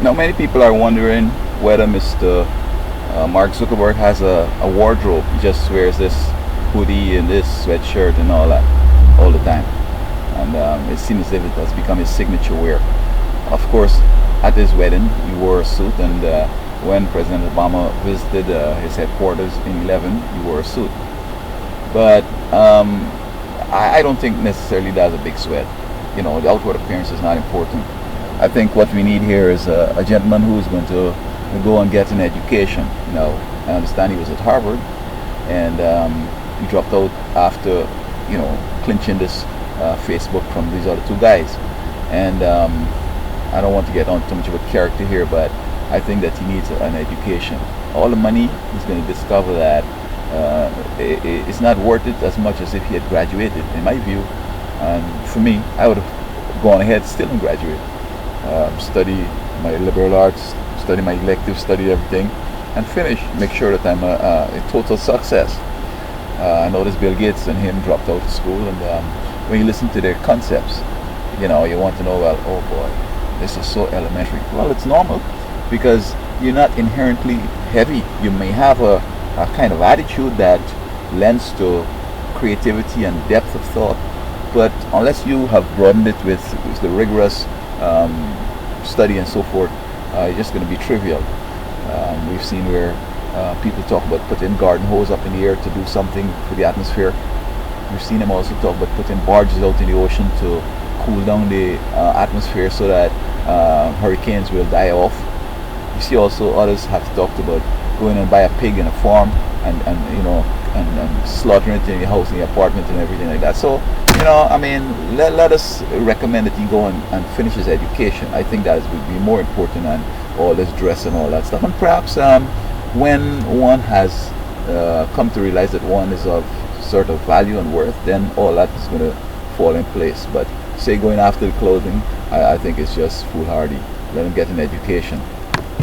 Now, many people are wondering whether Mr. Mark Zuckerberg has a wardrobe. He just wears this hoodie and this sweatshirt and all that all the time. And it seems as if it has become his signature wear. Of course, at his wedding, he wore a suit, and when President Obama visited his headquarters in 11, he wore a suit. But I don't think necessarily that's a big sweat. You know, the outward appearance is not important. I think what we need here is a gentleman who is going to go and get an education. You know, I understand he was at Harvard, and he dropped out after, you know, clinching this Facebook from these other two guys. And I don't want to get on too much of a character here, but I think that he needs an education. All the money, he's going to discover that it's not worth it as much as if he had graduated, in my view. And for me, I would have gone ahead still and graduate. Study my liberal arts, study my elective, study everything, and finish. Make sure that I'm a total success. I noticed Bill Gates and him dropped out of school, and when you listen to their concepts, you know, you want to know, well, oh boy, this is so elementary. Well, it's normal because you're not inherently heavy. You may have a kind of attitude that lends to creativity and depth of thought, but unless you have broadened it with the rigorous study and so forth, it's just going to be trivial. We've seen where people talk about putting garden hose up in the air to do something for the atmosphere. We've seen them also talk about putting barges out in the ocean to cool down the atmosphere so that hurricanes will die off. You see also others have talked about going and buy a pig in a farm and you know and slaughtering it in your house, in your apartment and everything like that. So, you know, I mean, let us recommend that he go and finish his education. I think that would be more important than all this dress and all that stuff. And perhaps when one has come to realize that one is of sort of value and worth, then all that is going to fall in place. But say going after the clothing, I think it's just foolhardy. Let him get an education.